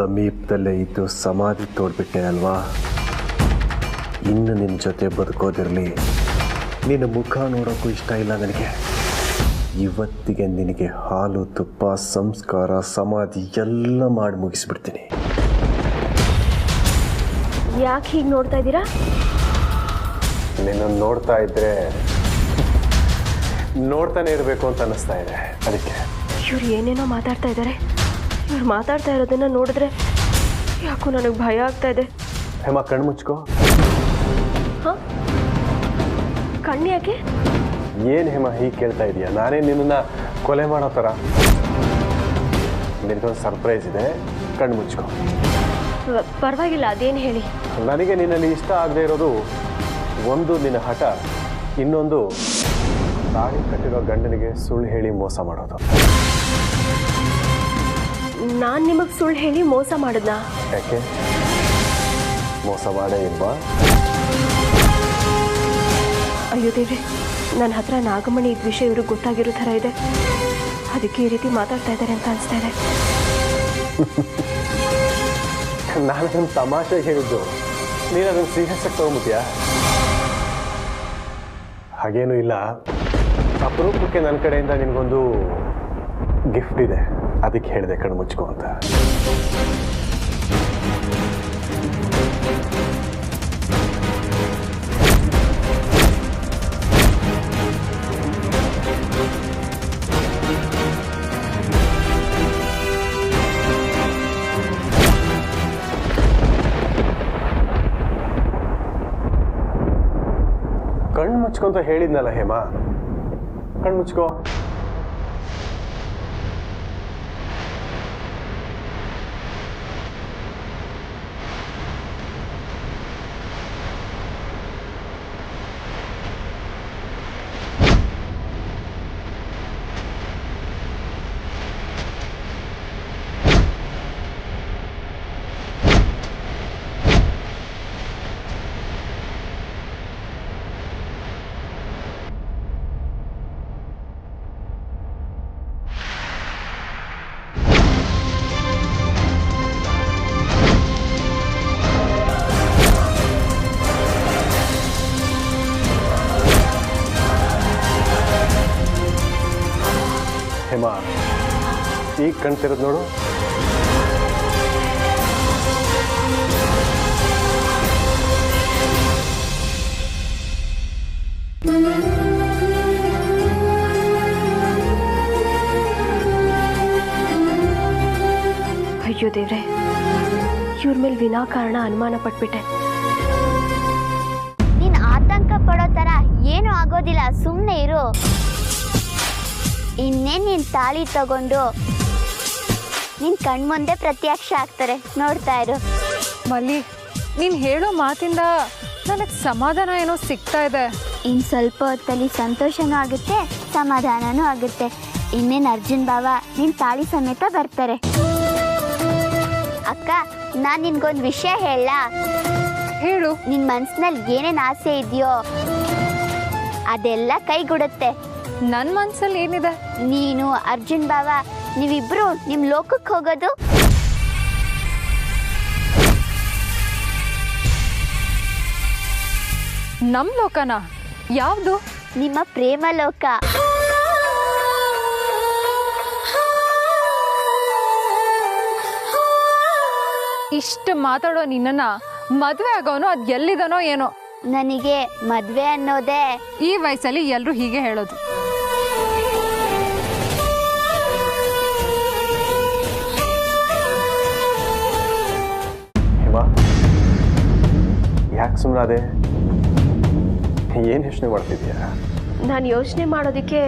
ಸಮೀಪದಲ್ಲೇ ಇದ್ದು ಸಮಾಧಿ ತೋಡ್ಬಿಟ್ಟೆ ಅಲ್ವಾ? ಇನ್ನು ನಿನ್ನ ಜೊತೆ ಬದುಕೋದಿರಲಿ, ನಿನ್ನ ಮುಖ ನೋಡೋಕ್ಕೂ ಇಷ್ಟ ಇಲ್ಲ ನನಗೆ. ಇವತ್ತಿಗೆ ನಿನಗೆ ಹಾಲು ತುಪ್ಪ ಸಂಸ್ಕಾರ ಸಮಾಧಿ ಎಲ್ಲ ಮಾಡಿ ಮುಗಿಸ್ಬಿಡ್ತೀನಿ. ಯಾಕೆ ಹೀಗೆ ನೋಡ್ತಾ ಇದ್ದೀರಾ? ನಿನ್ನನ್ನು ನೋಡ್ತಾ ಇದ್ರೆ ನೋಡ್ತಾನೆ ಇರಬೇಕು ಅಂತ ಅನ್ನಿಸ್ತಾ ಇದೆ, ಅದಕ್ಕೆ. ಇವ್ರು ಏನೇನೋ ಮಾತಾಡ್ತಾ ಇದ್ದಾರೆ. ಇವ್ರು ಮಾತಾಡ್ತಾ ಇರೋದನ್ನ ನೋಡಿದ್ರೆ ಯಾಕೋ ನನಗೆ ಭಯ ಆಗ್ತಾ ಇದೆ. ಹೇಮಾ, ಕಣ್ಣು ಮುಚ್ಕೋ. ಹಾಂ, ಕಣ್ಣು ಯಾಕೆ? ಏನು ಹೇಮಾ ಹೀಗೆ ಕೇಳ್ತಾ ಇದೀಯಾ? ನಾನೇ ನಿನ್ನನ್ನು ಕೊಲೆ ಮಾಡೋ ಥರ? ನಿನಗೊಂದು ಸರ್ಪ್ರೈಸ್ ಇದೆ, ಕಣ್ಣು ಮುಚ್ಕೋ. ಪರವಾಗಿಲ್ಲ, ಅದೇನು ಹೇಳಿ. ನನಗೆ ನಿನ್ನಲ್ಲಿ ಇಷ್ಟ ಆಗದೆ ಇರೋದು ಒಂದು ನಿನ್ನ ಹಠ, ಇನ್ನೊಂದು ತಾಳಿ ಕಟ್ಟಿರೋ ಗಂಡನಿಗೆ ಸುಳ್ಳು ಹೇಳಿ ಮೋಸ ಮಾಡೋದು. ನಾನು ನಿಮಗೆ ಸುಳ್ಳು ಹೇಳಿ ಮೋಸ ಮಾಡಿದ್ನಾ? ಯಾಕೆ? ಮೋಸ ಮಾಡೇ ಇಲ್ವಾ? ಅಯ್ಯೋ ದೇವ್ರೆ, ನನ್ನ ಹತ್ರ ನಾಗಮಣಿ ಇದ್ದ ವಿಷಯ ಇವ್ರಿಗೆ ಗೊತ್ತಾಗಿರೋ ಥರ ಇದೆ. ಅದಕ್ಕೆ ಈ ರೀತಿ ಮಾತಾಡ್ತಾ ಇದ್ದಾರೆ ಅಂತ ಅನಿಸ್ತಾ ಇದೆ. ನಾನದನ್ನು ತಮಾಷೆಗೆ ಹೇಳಿದ್ದು, ನೀನು ಅದನ್ನು ಸೀರಿಯಸ್ ಆಗಿ ತಗೊಂಬಿಟ್ಯಾ? ಹಾಗೇನೂ ಇಲ್ಲ. ಅಪರೂಪಕ್ಕೆ ನನ್ನ ಕಡೆಯಿಂದ ನಿನಗೊಂದು ಗಿಫ್ಟ್ ಇದೆ, ಅದಕ್ಕೆ ಹೇಳಿದೆ ಕಣ್ಣು ಮುಚ್ಕೋ ಅಂತ. ಕಣ್ಣು ಮುಚ್ಕೊಂತ ಹೇಳಿದ್ನಲ್ಲ ಹೇಮಾ, ಕಣ್ಣು ಮುಚ್ಕೋ. ಹೇಮಾ, ಈಗ ಕಾಣ್ತಿರೋದು ನೋಡು. ಅಯ್ಯೋ ದೇವ್ರೆ, ಇವ್ರ ಮೇಲೆ ವಿನಾಕಾರಣ ಅನುಮಾನ ಪಟ್ಬಿಟ್ಟೆ. ನೀನ್ ಆತಂಕ ಪಡೋ ತರ ಏನು ಆಗೋದಿಲ್ಲ, ಸುಮ್ಮನೆ ಇರು. ಇನ್ನೇನ್ ನೀನ್ ತಾಳಿ ತಗೊಂಡು ನಿನ್ ಕಣ್ಮುಂದೆ ಪ್ರತ್ಯಕ್ಷ ಆಗ್ತಾರೆ, ನೋಡ್ತಾ ಇರು. ಮಲ್ಲಿ, ನೀನು ಹೇಳೋ ಮಾತಿಂದ ನನಗೆ ಸಮಾಧಾನ ಏನೋ ಸಿಗ್ತಾ ಇದೆ. ಇನ್ನು ಸ್ವಲ್ಪ ಹೊತ್ತಲ್ಲಿ ಸಂತೋಷನೂ ಆಗುತ್ತೆ, ಸಮಾಧಾನನೂ ಆಗುತ್ತೆ. ಇನ್ನೇನು ಅರ್ಜುನ್ ಬಾವ ನಿನ್ ತಾಳಿ ಸಮೇತ ಬರ್ತಾರೆ. ಅಕ್ಕ, ನಾನು ನಿನ್ಗೊಂದು ವಿಷಯ ಹೇಳ. ಹೇಳು. ನಿನ್ ಮನ್ಸಿನಲ್ಲಿ ಏನೇನು ಆಸೆ ಇದೆಯೋ ಅದೆಲ್ಲ ಕೈಗೂಡುತ್ತೆ. ನನ್ನ ಮನ್ಸಲ್ಲಿ ಏನಿದೆ? ನೀನು ಅರ್ಜುನ್ ಬಾವ ನೀವಿಬ್ರು ನಿಮ್ ಲೋಕಕ್ಕೆ ಹೋಗೋದು. ನಮ್ಮ ಲೋಕನ? ಯಾವುದು? ನಿಮ್ಮ ಪ್ರೇಮ ಲೋಕ. ಇಷ್ಟು ಮಾತಾಡೋ ನಿನ್ನನ್ನ ಮದುವೆ ಆಗೋನು ಅದು ಎಲ್ಲಿದನೋ ಏನೋ. ನನಗೆ ಮದ್ವೆ ಅನ್ನೋದೇ ಈ ವಯಸ್ಸಲ್ಲಿ ಎಲ್ಲರೂ ಹೀಗೆ ಹೇಳೋದು. ಯಾಕೆ ಸುಮ್ಮನಾದೆ? ಏನು ಯೋಚನೆ ಮಾಡ್ತಿದ್ಯಾ? ನಾನು ಯೋಚನೆ ಮಾಡೋದಕ್ಕೆ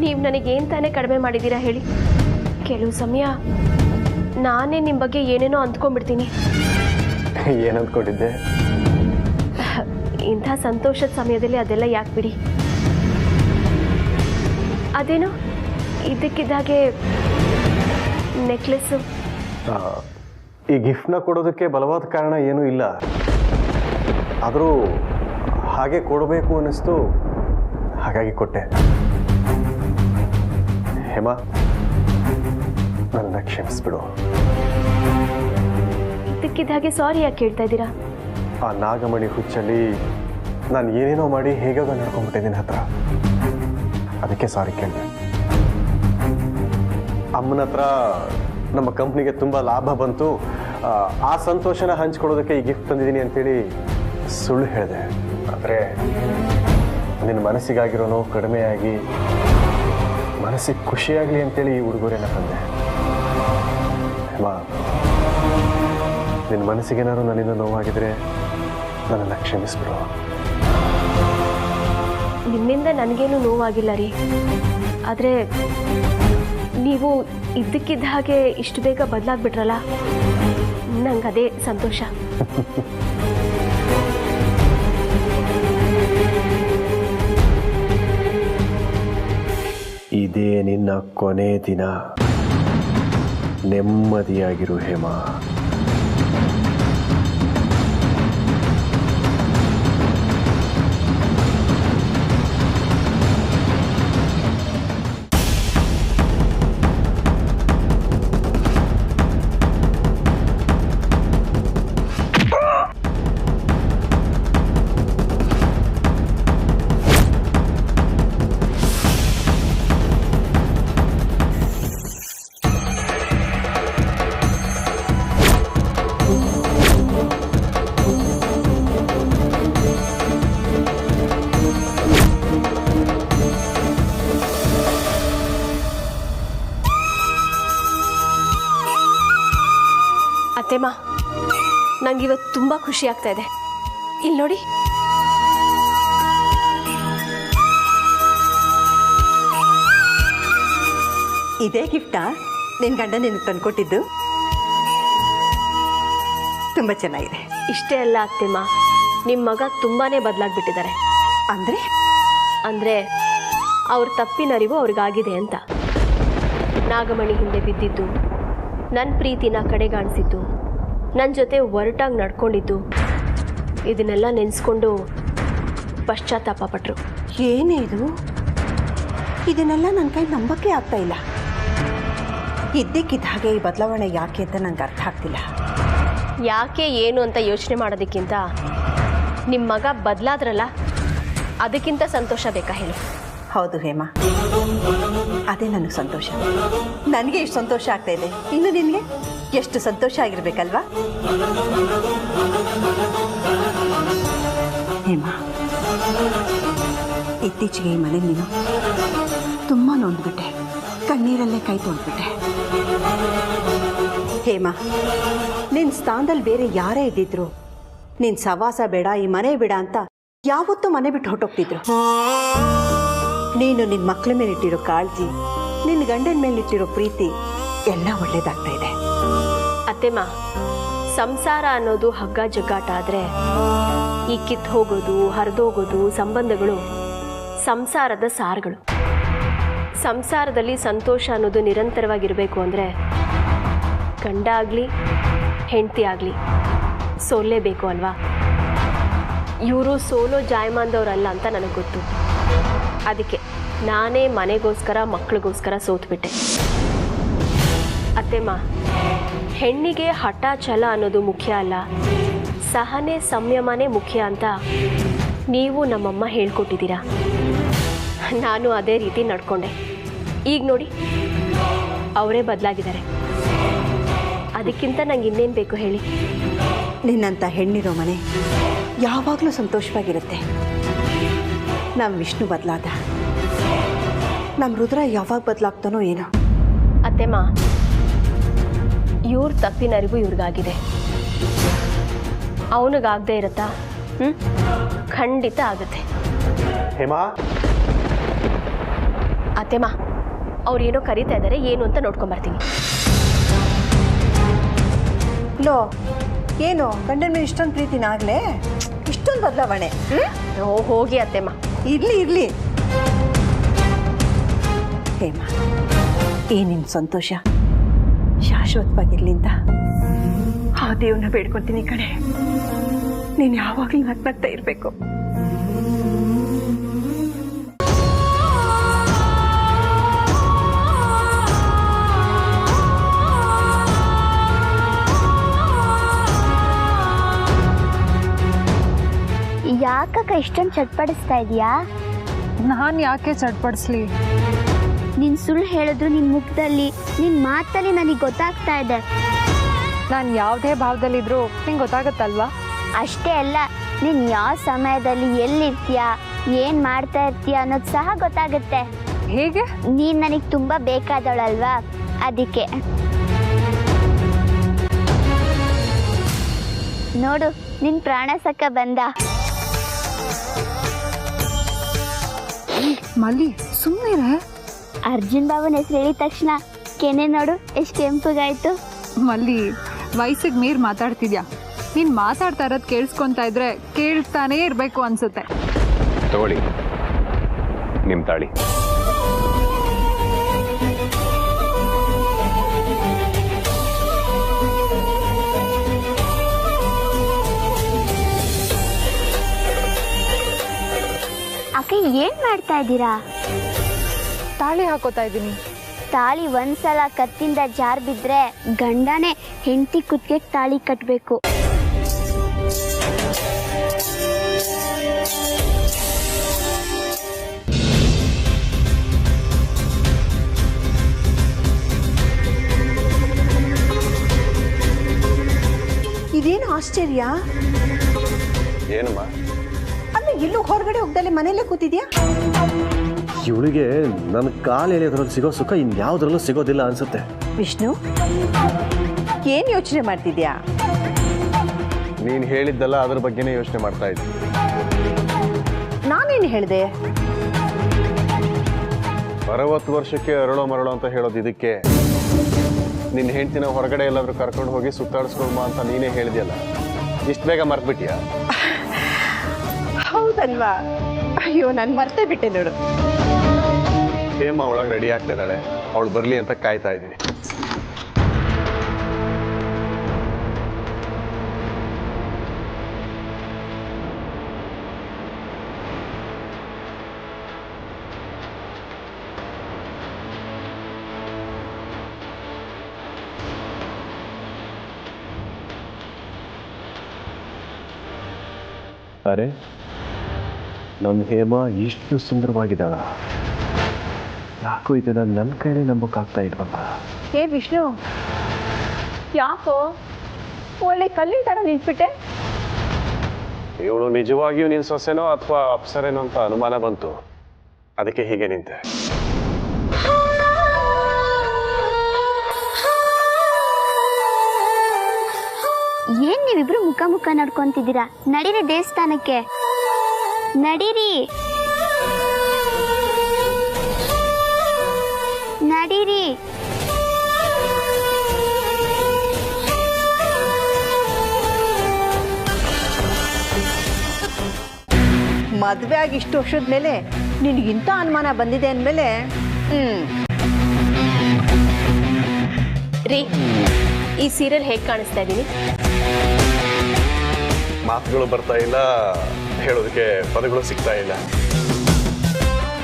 ನೀವು ನನಗೇನು ತಾನೇ ಕಡಿಮೆ ಮಾಡಿದ್ದೀರಾ ಹೇಳಿ? ಕೆಲವು ಸಮಯ ನಾನೇ ನಿಮ್ಮ ಬಗ್ಗೆ ಏನೇನೋ ಅಂದ್ಕೊಂಡ್ಬಿಡ್ತೀನಿ. ಏನು ಅಂದ್ಕೊಂಡಿದ್ದೆ? ಇಂಥ ಸಂತೋಷದ ಸಮಯದಲ್ಲಿ ಅದೆಲ್ಲ ಯಾಕೆ ಬಿಡಿ. ಅದೇನೋ ಇದ್ದಕ್ಕಿದ್ದಾಗೆ ನೆಕ್ಲೆಸ್ಸು. ಈ ಗಿಫ್ಟ್ನ ಕೊಡೋದಕ್ಕೆ ಬಲವಾದ ಕಾರಣ ಏನೂ ಇಲ್ಲ, ಆದರೂ ಹಾಗೆ ಕೊಡಬೇಕು ಅನ್ನಿಸ್ತು, ಹಾಗಾಗಿ ಕೊಟ್ಟೆ. ಹೇಮಾ, ನನ್ನ ಕ್ಷಮಿಸ್ಬಿಡು. ಇದ್ದಕ್ಕಿದ್ದ ಹಾಗೆ ಸಾರಿ ಯಾಕೆ ಕೇಳ್ತಾ ಇದ್ದೀರಾ? ಆ ನಾಗಮಣಿ ಹುಚ್ಚಲ್ಲಿ ನಾನು ಏನೇನೋ ಮಾಡಿ ಹೇಗೋ ನಡ್ಕೊಂಡ್ಬಿಟ್ಟಿದ್ದೀನಿ ಹತ್ರ. ಅದಕ್ಕೆ ಸಾರಿ ಕೇಳಿದೆ. ಅಮ್ಮನ ಹತ್ರ ನಮ್ಮ ಕಂಪ್ನಿಗೆ ತುಂಬ ಲಾಭ ಬಂತು, ಆ ಸಂತೋಷನ ಹಂಚ್ಕೊಳ್ಳೋದಕ್ಕೆ ಈ ಗಿಫ್ಟ್ ತಂದಿದ್ದೀನಿ ಅಂತೇಳಿ ಸುಳ್ಳು ಹೇಳಿದೆ. ಆದರೆ ನಿನ್ನ ಮನಸ್ಸಿಗಾಗಿರೋ ನೋವು ಕಡಿಮೆಯಾಗಿ ಮನಸ್ಸಿಗೆ ಖುಷಿಯಾಗಲಿ ಅಂತೇಳಿ ಈ ಉಡುಗೊರೆನ ತಂದೆ. ನಿನ್ನ ಮನಸ್ಸಿಗೇನಾದ್ರು ನನ್ನಿಂದ ನೋವಾಗಿದ್ರೆ ನನ್ನನ್ನು ಕ್ಷಮಿಸ್ಬಿಡು. ನಿಮ್ಮಿಂದ ನನಗೇನು ನೋವಾಗಿಲ್ಲ ರೀ. ಆದರೆ ನೀವು ಇದ್ದಕ್ಕಿದ್ದ ಹಾಗೆ ಇಷ್ಟು ಬೇಗ ಬದಲಾಗ್ಬಿಟ್ರಲ್ಲ, ನಂಗೆ ಅದೇ ಸಂತೋಷ. ಇದೇ ನಿನ್ನ ಕೊನೆ ದಿನ. ನೆಮ್ಮದಿಯಾಗಿರು ಹೇಮಾ. ಅತ್ತೆಮ್ಮ, ನಂಗೆ ಇವತ್ತು ತುಂಬ ಖುಷಿ ಆಗ್ತಾ ಇದೆ. ಇಲ್ಲಿ ನೋಡಿ. ಇದೇ ಗಿಫ್ಟಾ ನಿನ್ನ ಗಂಡ ನಿನಗೆ ತಂದ್ಕೊಟ್ಟಿದ್ದು? ತುಂಬ ಚೆನ್ನಾಗಿದೆ. ಇಷ್ಟೇ ಅಲ್ಲ ಅತ್ತೆಮ್ಮ, ನಿಮ್ಮ ಮಗ ತುಂಬಾ ಬದಲಾಗ್ಬಿಟ್ಟಿದ್ದಾರೆ. ಅಂದರೆ ಅವ್ರ ತಪ್ಪಿನರಿವು ಅವ್ರಿಗಾಗಿದೆ ಅಂತ. ನಾಗಮಣಿ ಹಿಂದೆ ಬಿದ್ದಿದ್ದು, ನನ್ನ ಪ್ರೀತಿನ ಕಡೆಗಾಣಿಸಿದ್ದು, ನನ್ನ ಜೊತೆ ಒರಟಾಗಿ ನಡ್ಕೊಂಡಿದ್ದು, ಇದನ್ನೆಲ್ಲ ನೆನೆಸ್ಕೊಂಡು ಪಶ್ಚಾತ್ತಾಪ ಪಟ್ಟರು. ಏನೇ ಇದು? ಇದನ್ನೆಲ್ಲ ನನ್ನ ಕೈ ನಂಬಕ್ಕೆ ಆಗ್ತಾ ಇಲ್ಲ. ಇದ್ದಕ್ಕಿದ್ದ ಹಾಗೆ ಈ ಬದಲಾವಣೆ ಯಾಕೆ ಅಂತ ನಂಗೆ ಅರ್ಥ ಆಗ್ತಿಲ್ಲ. ಯಾಕೆ ಏನು ಅಂತ ಯೋಚನೆ ಮಾಡೋದಕ್ಕಿಂತ ನಿಮ್ಮ ಮಗ ಬದಲಾದ್ರಲ್ಲ, ಅದಕ್ಕಿಂತ ಸಂತೋಷ ಬೇಕಾ ಹೇಳಿ? ಹೌದು ಹೇಮಾ, ಅದೇ ನನಗೆ ಸಂತೋಷ. ನನಗೆ ಇಷ್ಟು ಸಂತೋಷ ಆಗ್ತಾ ಇದೆ, ಇನ್ನು ನಿನಗೆ ಎಷ್ಟು ಸಂತೋಷ ಆಗಿರ್ಬೇಕಲ್ವಾ? ಹೇಮಾ, ಇತ್ತೀಚೆಗೆ ಈ ಮನೆ ನೀನು ತುಂಬ ನೊಂದ್ಬಿಟ್ಟೆ, ಕಣ್ಣೀರಲ್ಲೇ ಕೈ ತೊಳ್ಬಿಟ್ಟೆ. ಹೇಮಾ, ನಿನ್ನ ಸ್ಥಾನದಲ್ಲಿ ಬೇರೆ ಯಾರೇ ಇದ್ದಿದ್ರು ನಿನ್ನ ಸವಾಸ ಬೇಡ, ಈ ಮನೆ ಬೇಡ ಅಂತ ಯಾವತ್ತೂ ಮನೆ ಬಿಟ್ಟು ಹೊರಟೋಗ್ತಿದ್ರು. ನೀನು ನಿನ್ನ ಮಕ್ಕಳ ಮೇಲೆ ಇಟ್ಟಿರೋ ಕಾಳಜಿ, ನಿನ್ನ ಗಂಡನ ಮೇಲೆ ಇಟ್ಟಿರೋ ಪ್ರೀತಿ ಎಲ್ಲ ಒಳ್ಳೇದಾಗ್ತಾ ಇದೆ. ಅತ್ತೆಮ್ಮ, ಸಂಸಾರ ಅನ್ನೋದು ಹಗ್ಗ ಜಗ್ಗಾಟ ಆದರೆ ಈ ಕಿತ್ತು ಹೋಗೋದು, ಹರಿದೋಗೋದು ಸಂಬಂಧಗಳು ಸಂಸಾರದ ಸಾರುಗಳು. ಸಂಸಾರದಲ್ಲಿ ಸಂತೋಷ ಅನ್ನೋದು ನಿರಂತರವಾಗಿರಬೇಕು ಅಂದರೆ ಗಂಡ ಆಗಲಿ ಹೆಂಡತಿ ಆಗಲಿ ಸೋಲೇಬೇಕು ಅಲ್ವಾ? ಇವರು ಸೋಲೋ ಜಾಯಮಾನದವ್ರಲ್ಲ ಅಂತ ನನಗೆ ಗೊತ್ತು. ಅದಕ್ಕೆ ನಾನೇ ಮನೆಗೋಸ್ಕರ ಮಕ್ಕಳಿಗೋಸ್ಕರ ಸೋತ್ಬಿಟ್ಟೆ. ಅತ್ತೆಮ್ಮ, ಹೆಣ್ಣಿಗೆ ಹಠ ಛಲ ಅನ್ನೋದು ಮುಖ್ಯ ಅಲ್ಲ, ಸಹನೆ ಸಂಯಮನೇ ಮುಖ್ಯ ಅಂತ ನೀವು ನಮ್ಮಮ್ಮ ಹೇಳ್ಕೊಟ್ಟಿದ್ದೀರಾ. ನಾನು ಅದೇ ರೀತಿ ನಡ್ಕೊಂಡೆ. ಈಗ ನೋಡಿ, ಅವರೇ ಬದಲಾಗಿದ್ದಾರೆ. ಅದಕ್ಕಿಂತ ನಂಗೆ ಇನ್ನೇನು ಬೇಕು ಹೇಳಿ? ನಿನ್ನಂಥ ಹೆಣ್ಣಿರೋ ಮನೆ ಯಾವಾಗಲೂ ಸಂತೋಷವಾಗಿರುತ್ತೆ. ನಮ್ಮ ವಿಷ್ಣು ಬದಲಾದ, ನಮ್ಮ ರುದ್ರ ಯಾವಾಗ ಬದಲಾಗ್ತಾನೋ ಏನೋ. ಅತ್ತೆಮ್ಮ, ಇವ್ರ ತಪ್ಪಿನರಿವು ಇವ್ರಿಗಾಗಿದೆ, ಅವನಿಗಾಗದೇ ಇರುತ್ತಾ? ಖಂಡಿತ ಆಗುತ್ತೆ. ಹೇಮಾ, ಅತ್ತೆಮ್ಮ, ಅವ್ರು ಏನೋ ಕರೀತಾ ಇದ್ದಾರೆ, ಏನು ಅಂತ ನೋಡ್ಕೊಂಬರ್ತೀನಿ. ಲೋ, ಏನು ಗಂಡನ ಮೇಲೆ ಇಷ್ಟೊಂದು ಪ್ರೀತಿನಾಗಲೇ ಇಷ್ಟೊಂದು ಬದಲಾವಣೆ? ಹೋಗಿ ಅತ್ತೆಮ್ಮ. ಇರ್ಲಿ ಹೇಮಾ, ಈ ನಿನ್ನ ಸಂತೋಷ ಶಾಶ್ವತವಾಗಿರ್ಲಿ ಅಂತ ಆ ದೇವ್ರನ್ನ ಬೇಡ್ಕೊತೀನಿ ಕಣೆ. ನೀನು ಯಾವಾಗಲೂ ನಗ್ನಗ್ತಾ ಇರಬೇಕು. ಯಾಕಕ್ಕ ಇಷ್ಟೊಂದು ಚಟ್ಪಡಿಸ್ತಾ ಇದೀಯಾ? ನಾನು ಯಾಕೆ ಚಟ್ಪಡಿಸ್ಲಿ? ನೀನ್ ಸುಳ್ಳು ಹೇಳಿದ್ರು ನಿನ್ ಮುಖದಲ್ಲಿ, ನಿನ್ ಮಾತಲ್ಲಿ ನನಗೆ ಗೊತ್ತಾಗ್ತಾ ಇದೆ. ನಾನು ಯಾವುದೇ ಭಾವದಲ್ಲಿದ್ರೂ ನಿಂಗೆ ಗೊತ್ತಾಗತ್ತಲ್ವಾ? ಅಷ್ಟೇ ಅಲ್ಲ, ನೀನ್ ಯಾವ ಸಮಯದಲ್ಲಿ ಎಲ್ಲಿರ್ತೀಯ, ಏನ್ ಮಾಡ್ತಾ ಇರ್ತೀಯ ಅನ್ನೋದು ಸಹ ಗೊತ್ತಾಗುತ್ತೆ. ಹೇಗೆ? ನೀನ್ ನನಗೆ ತುಂಬಾ ಬೇಕಾದವಳಲ್ವಾ, ಅದಕ್ಕೆ. ನೋಡು, ನಿನ್ ಪ್ರಾಣ ಸಖ ಬಂದ. ಮಲ್ಲಿ ಸುಮ್ಮನೆ. ಅರ್ಜುನ್ ಬಾಬುನ ಹೆಸರು ಹೇಳಿದ ತಕ್ಷಣ ಕೆನೆ ನೋಡು ಎಷ್ಟು ಕೆಂಪಗಾಯ್ತು. ಮಲ್ಲಿ, ವಯಸ್ಸಿಗೆ ಮೀರ್ ಮಾತಾಡ್ತಿದ್ಯಾ. ನೀನ್ ಮಾತಾಡ್ತಾ ಇರೋದು ಕೇಳಿಸ್ಕೊಂತಾ ಇದ್ರೆ ಕೇಳ್ತಾನೇ ಇರ್ಬೇಕು ಅನ್ಸುತ್ತೆ. ತಗೊಳ್ಳಿ ನಿಮ್ ತಾಳಿ. ಅಕ್ಕ ಏನ್ ಮಾಡ್ತಾ ಇದ್ದೀರಾ? ತಾಳಿ ಹಾಕೋತಾ ಇದ್ದೀನಿ. ತಾಳಿ ಒಂದ್ಸಲ ಕತ್ತಿಂದ ಜಾರ್ ಬಿದ್ರೆ ಗಂಡನೇ ಹೆಂಡತಿ ಕುತ್ತಿಗೆ ತಾಳಿ ಕಟ್ಬೇಕು. ಇದೇನು ಆಶ್ಚರ್ಯ? ಏನಮ್ಮ? ಅಂದ್ರೆ ಎಲ್ಲೂ ಹೊರಗಡೆ ಹೋಗ್ದಲ್ಲೇ ಮನೇಲೆ ಕೂತಿದ್ಯಾ? ಇವಳಿಗೆ ನನ್ನ ಕಾಲು ಎಳೆಯೋದ್ರಲ್ಲಿ ಸಿಗೋ ಸುಖ ಇನ್ಯಾವುದ್ರಲ್ಲೂ ಸಿಗೋದಿಲ್ಲ ಅನ್ಸುತ್ತೆ. ವಿಷ್ಣು, ಏನ್ ಯೋಚನೆ ಮಾಡ್ತಿದ್ಯಾ? ನೀನು ಹೇಳಿದ್ದಲ್ಲ ಅದ್ರ ಬಗ್ಗೆನೇ ಯೋಚನೆ ಮಾಡ್ತಾ ಇದ್ದೆ. ನಾನೇನು ಹೇಳಿದೆ? 60 ವರ್ಷಕ್ಕೆ ಅರಳೋ ಮರಳೋ ಅಂತ ಹೇಳೋದು ಇದಕ್ಕೆ. ನಿನ್ನ ಹೆಂಡ್ತಿನ ಹೊರಗಡೆ ಎಲ್ಲಾದ್ರೂ ಕರ್ಕೊಂಡು ಹೋಗಿ ಸುತ್ತಾಡಿಸ್ಕೊಳ್ಮ ಅಂತ ನೀನೇ ಹೇಳಿದ್ಯಲ್ಲ, ಇಷ್ಟು ಬೇಗ ಮರ್ತ್ಬಿಟ್ಟಿಯಾ? ಹೌದಲ್ವಾ? ಅಯ್ಯೋ, ನಾನು ಮರ್ತೇ ಬಿಟ್ಟೆ ನೋಡು. ಹೇಮ ಒಳಗೆ ರೆಡಿ ಆಗ್ತಾ ಇದ್ದಾಳೆ, ಅವಳು ಬರಲಿ ಅಂತ ಕಾಯ್ತಾ ಇದ್ದೀನಿ. ಅರೆ, ನಮ್ಮ ಹೇಮ ಇಷ್ಟು ಸುಂದರವಾಗಿದ್ದಾಳ. ಯಾಕೋ ಇದನ್ನ ನನ್ನ ಕೈಲೇ ನಂಬಕ್ಕಾಗ್ತಾ ಇಲ್ವಲ್ಲ. ಏ ವಿಷ್ಣು, ಯಾಕೋ ಒಳ್ಳೆ ಕಲ್ಲಿನ ಥರ ನಿಂತ್ಬಿಟ್ಟೆ? ಇವಳು ನಿಜವಾಗಿಯೂ ನಿನ್ನ ಸೊಸೆನೋ ಅಥವಾ ಅಪ್ಸರೇನೋ ಅಂತ ಅನುಮಾನ ಬಂತು, ಅದಕ್ಕೆ ಹೀಗೆ ನಿಂತೆ. ಏನ್ ನೀವಿಬ್ರು ಮುಖ ಮುಖ ನಡ್ಕೊಂತಿದ್ದೀರಾ? ನಡೀರಿ ದೇವಸ್ಥಾನಕ್ಕೆ, ನಡೀರಿ ನಡೀರಿ. ಮದುವೆ ಆಗಿ ಇಷ್ಟು ವರ್ಷದ ಮೇಲೆ ನಿನಗಿಂತ ಅನುಮಾನ ಬಂದಿದೆ ಅಂದಮೇಲೆ ರೀ, ಈ ಸೀರಿಯಲ್ ಹೇಗೆ ಕಾಣಿಸ್ತಾ ಇದ್ದೀನಿ? ಮಾತುಗಳು ಬರ್ತಾ ಇಲ್ಲ, ಹೇಳೋದಕ್ಕೆ ಪದಗಳು ಸಿಗ್ತಾ ಇಲ್ಲ.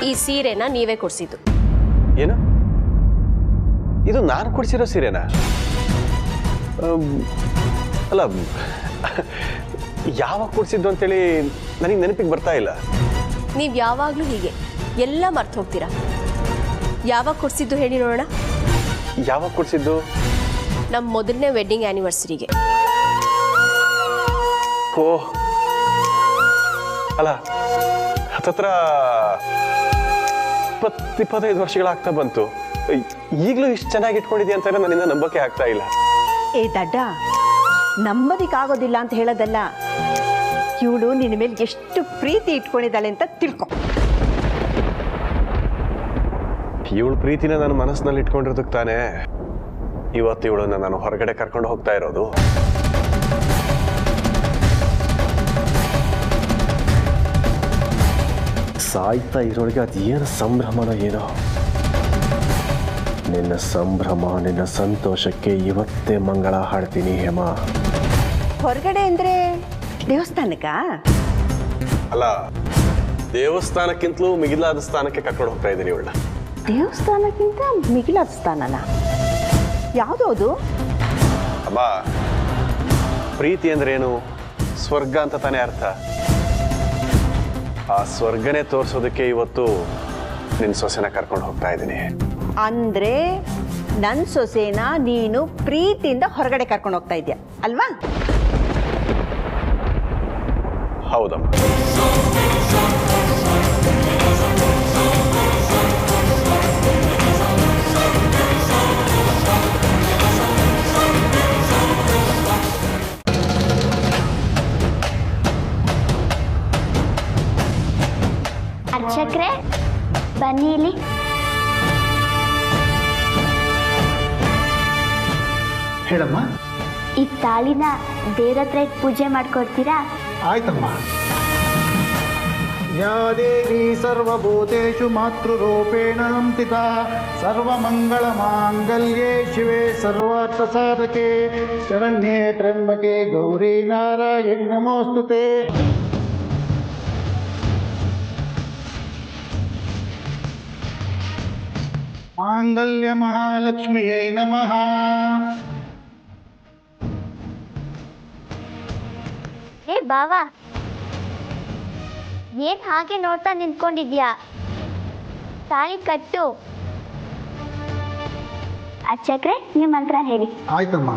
ಈ ಸೀರೆನ ನೀವೇ ಕೊಡಿಸಿದ್ದು. ಏನು? ಇದು ನಾನು ಕೊಡಿಸಿರೋ ಸೀರೆನಾ? ಅಲ್ಲ, ಯಾವಾಗ ಕೊಡಿಸಿದ್ದು ಅಂತೇಳಿ ನನಗೆ ನೆನಪಿಗೆ ಬರ್ತಾ ಇಲ್ಲ. ನೀವು ಯಾವಾಗಲೂ ಹೀಗೆ ಎಲ್ಲ ಮರ್ತು ಹೋಗ್ತೀರಾ. ಯಾವಾಗ ಕೊಡಿಸಿದ್ದು ಹೇಳಿ ನೋಡೋಣ. ಯಾವಾಗ ಕೊಡಿಸಿದ್ದು? ನಮ್ಮ ಮೊದಲನೇ ವೆಡ್ಡಿಂಗ್ ಆ್ಯನಿವರ್ಸರಿಗೆ. ಓ ಅಲ್ಲ, ಹತ್ತತ್ರ 25 ವರ್ಷಗಳಾಗ್ತಾ ಬಂತು. ಈಗಲೂ ಇಷ್ಟು ಚೆನ್ನಾಗಿ ಇಟ್ಕೊಂಡಿದ್ಯಾ ಅಂತಾರೆ ನನ್ನಿಂದ ನಂಬಕ್ಕೆ ಆಗ್ತಾ ಇಲ್ಲ. ಏ ದಡ್ಡ, ನಂಬದಿಕ್ಕಾಗೋದಿಲ್ಲ ಅಂತ ಹೇಳೋದಲ್ಲ, ಇವಳು ನಿನ್ನ ಮೇಲೆ ಎಷ್ಟು ಪ್ರೀತಿ ಇಟ್ಕೊಂಡಿದ್ದಾಳೆ ಅಂತ ತಿಳ್ಕೊ. ಇವಳು ಪ್ರೀತಿನ ನನ್ನ ಮನಸ್ಸಿನಲ್ಲಿ ಇಟ್ಕೊಂಡಿರೋದಕ್ಕೆ ತಾನೇ ಇವತ್ತು ಇವಳನ್ನ ನಾನು ಹೊರಗಡೆ ಕರ್ಕೊಂಡು ಹೋಗ್ತಾ ಇರೋದು. ಸಾಯ್ತಾ ಇರೋಳಿಗೆ ಅದೇನು ಸಂಭ್ರಮನೋ ಏನೋ. ನಿನ್ನ ಸಂಭ್ರಮ, ನಿನ್ನ ಸಂತೋಷಕ್ಕೆ ಇವತ್ತೇ ಮಂಗಳ ಹಾಡ್ತೀನಿ ಹೇಮ. ಹೊರಗಡೆ ಅಂದ್ರೆ ದೇವಸ್ಥಾನಕ್ಕ? ಅಲ್ಲ, ದೇವಸ್ಥಾನಕ್ಕಿಂತಲೂ ಮಿಗಿಲಾದ ಸ್ಥಾನಕ್ಕೆ ಕರ್ಕೊಂಡು ಹೋಗ್ತಾ ಇದ್ದೀನಿ ಇವಳನ್ನ. ದೇವಸ್ಥಾನಕ್ಕಿಂತ ಮಿಗಿಲಾದ ಸ್ಥಾನನ? ಯಾವುದು ಅದು? ಅಬ್ಬಾ, ಪ್ರೀತಿ ಅಂದ್ರೇನು? ಸ್ವರ್ಗ ಅಂತ ತಾನೇ ಅರ್ಥ. ಆ ಸ್ವರ್ಗನೇ ತೋರಿಸೋದಕ್ಕೆ ಇವತ್ತು ನಿನ್ನ ಸೊಸೆನ ಕರ್ಕೊಂಡು ಹೋಗ್ತಾ ಇದ್ದೀನಿ. ಅಂದರೆ ನನ್ನ ಸೊಸೆನ ನೀನು ಪ್ರೀತಿಯಿಂದ ಹೊರಗಡೆ ಕರ್ಕೊಂಡು ಹೋಗ್ತಾ ಇದೆಯಾ ಅಲ್ವಾ? ಹೌದಮ್ಮ. ಅರ್ಚಕ್ರೆ ಬನ್ನಿ ಇಲ್ಲಿ. ಹೇಳಮ್ಮ. ಈ ತಾಳಿನ ದೇವ್ರ ಹತ್ರ ಇಟ್ಟು ಪೂಜೆ ಮಾಡ್ಕೊಡ್ತೀರಾ? ಆಯ್ತಮ್ಮ. ಯಾ ದೇವಿ ಸರ್ವಭೂತೇಷು ಮಾತೃರೂಪೇಣ ಸಂಸ್ಥಿತಾ ಸರ್ವಮಂಗಳ ಮಾಂಗಲ್ಯೇ ಶಿವೆ ಸರ್ವಾರ್ಥ ಸಾಧಕೆ ಶರಣ್ಯೇ ತ್ರ್ಯಂಬಕೆ ಗೌರಿ ನಾರಾಯಣಿ ನಮೋಸ್ತುತೆ. ಮಾಂಗಲ್ಯ ಮಹಾಲಕ್ಷ್ಮಿಯೈ ನಮಃ. ಏ ಬಾವ, ಏನ್ ಹಾಗೆ ನೋಡ್ತಾ ನಿಂತ್ಕೊಂಡಿದ್ಯಾ? ತಾಳಿ ಕಟ್ಟು. ಅರ್ಚಕ್ರೆ ನೀವು ಮಂತ್ರ ಹೇಳಿ. ಆಯ್ತಮ್ಮ.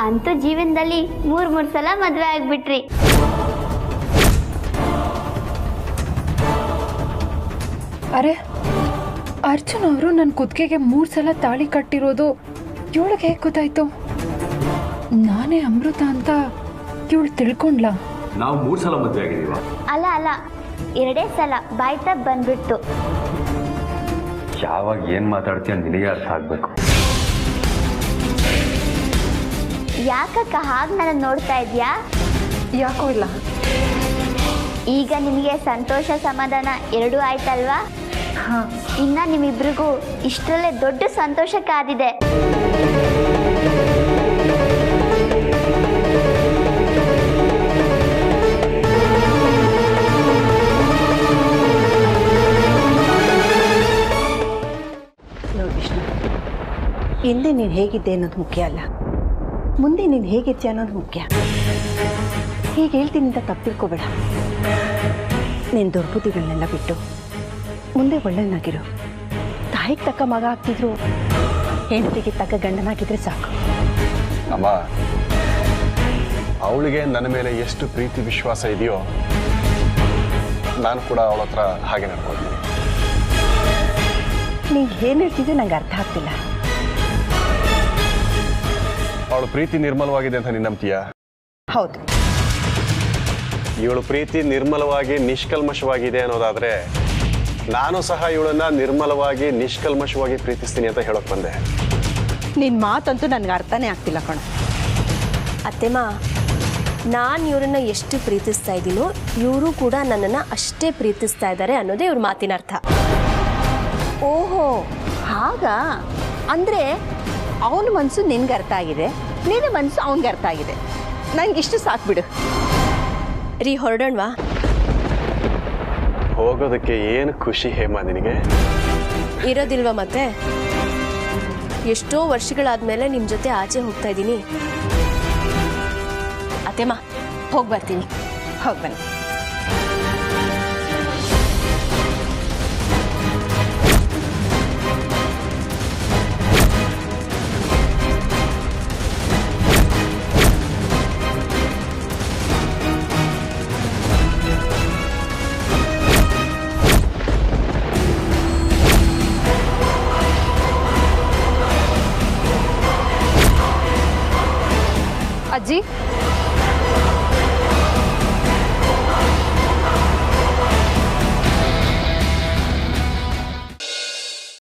ಅಂತೂ ಜೀವನದಲ್ಲಿ ಮೂರ್ ಸಲ ಮದ್ವೆ ಆಗ್ಬಿಟ್ರಿ. ಅರೆ, ಅರ್ಜುನ್ ಅವರು ನನ್ನ ಕುತ್ತಿಗೆಗೆ 3 ಸಲ ತಾಳಿ ಕಟ್ಟಿರೋದು ಇವಳಿಗೆ ಹೇಗೆ ಗೊತ್ತಾಯ್ತು? ನಾನೇ ಅಮೃತ ಅಂತ ಇವಳು ತಿಳ್ಕೊಂಡ್ಲ? ನಾವು 3 ಸಲ ಮದುವೆ ಆಗಿದ್ದೀವ? ಅಲ್ಲ, 2 ಸಲ ಬಾಯ್ ತಪ್ಪ ಬಂದ್ಬಿಟ್ಟು. ಯಾವಾಗ ಏನು ಮಾತಾಡ್ತೀಯ ನಿನಗೆ ಅರ್ಥ ಆಗಬೇಕು. ಯಾಕಕ್ಕ ಹಾಗೆ ನನ್ನ ನೋಡ್ತಾ ಇದ್ಯಾ? ಯಾಕೋ ಇಲ್ಲ. ಈಗ ನಿಮಗೆ ಸಂತೋಷ ಸಮಾಧಾನ ಎರಡೂ ಆಯ್ತಲ್ವಾ? ಇನ್ನ ನಿಮ್ಮಿಬ್ರಿಗೂ ಇಷ್ಟರಲ್ಲೇ ದೊಡ್ಡ ಸಂತೋಷ ಕಾದಿದೆ. ನೋಡಿ ವಿಷ್ಣು, ಹಿಂದೆ ನೀನು ಹೇಗಿದ್ದೆ ಅನ್ನೋದು ಮುಖ್ಯ ಅಲ್ಲ, ಮುಂದೆ ನೀನು ಹೇಗಿರ್ತೀಯ ಅನ್ನೋದು ಮುಖ್ಯ. ಹೀಗೆ ಹೇಳ್ತೀನಿ ಅಂತ ತಪ್ಪು ತಿಳ್ಕೊಬೇಡ. ನೀನು ದುರ್ಬುದ್ಧಿಗಳನ್ನೆಲ್ಲ ಬಿಟ್ಟು ಮುಂದೆ ಒಳ್ಳೆಯನಾಗಿರು. ತಾಯಿಗೆ ತಕ್ಕ ಮಗ ಆಗ್ತಿದ್ರು ಹೆಂಡತಿಗೆ ತಕ್ಕ ಗಂಡನಾಗಿದ್ರೆ ಸಾಕು. ಅಮ್ಮ, ಅವಳಿಗೆ ನನ್ನ ಮೇಲೆ ಎಷ್ಟು ಪ್ರೀತಿ ವಿಶ್ವಾಸ ಇದೆಯೋ ನಾನು ಕೂಡ ಅವಳ ಹತ್ರ ಹಾಗೆ ನಡ್ಕೊಳ್ತೀನಿ. ನೀನು ಏನು ಹೇಳ್ತಿದ್ದೆ ನಂಗೆ ಅರ್ಥ ಆಗ್ತಿಲ್ಲ. ಅವಳ ಪ್ರೀತಿ ನಿರ್ಮಲವಾಗಿದೆ ಅಂತ ನೀನು ನಂಬ್ತೀಯ? ಹೌದು. ಇವಳು ಪ್ರೀತಿ ನಿರ್ಮಲವಾಗಿ ನಿಷ್ಕಲ್ಮಶವಾಗಿದೆ ಅನ್ನೋದಾದ್ರೆ ನಾನು ಸಹ ಇವಳನ್ನ ನಿರ್ಮಲವಾಗಿ ನಿಷ್ಕಲ್ಮಶವಾಗಿ ಪ್ರೀತಿಸ್ತೀನಿ ಅಂತ ಹೇಳೋಕೆ ಬಂದೆ. ನಿನ್ನ ಮಾತಂತೂ ನನಗೆ ಅರ್ಥನೇ ಆಗ್ತಿಲ್ಲ ಕಣ. ಅತ್ತೆಮ್ಮ, ನಾನು ಇವರನ್ನ ಎಷ್ಟು ಪ್ರೀತಿಸ್ತಾ ಇದ್ದೀನೋ ಇವರು ಕೂಡ ನನ್ನನ್ನು ಅಷ್ಟೇ ಪ್ರೀತಿಸ್ತಾ ಇದ್ದಾರೆ ಅನ್ನೋದೇ ಇವ್ರ ಮಾತಿನ ಅರ್ಥ. ಓಹೋ, ಹಾಗಾ? ಅಂದರೆ ಅವನ ಮನಸ್ಸು ನಿನ್ಗೆ ಅರ್ಥ ಆಗಿದೆ, ನಿನ್ನ ಮನಸ್ಸು ಅವನಿಗೆ ಅರ್ಥ ಆಗಿದೆ. ನನಗಿಷ್ಟು ಸಾಕು ಬಿಡು. ರೀ, ಹೊರಡೋಣವಾ? ಹೋಗೋದಕ್ಕೆ ಏನು ಖುಷಿ ಹೇಮ ನಿನಗೆ? ಇರೋದಿಲ್ವಾ ಮತ್ತೆ? ಎಷ್ಟೋ ವರ್ಷಗಳಾದ್ಮೇಲೆ ನಿಮ್ಮ ಜೊತೆ ಆಚೆ ಹೋಗ್ತಾ ಇದ್ದೀನಿ. ಅತ್ತೆಮ್ಮ, ಹೋಗಿ ಬರ್ತೀನಿ. ಹೋಗಿ ಬನ್ನಿ. ಅಜ್ಜಿ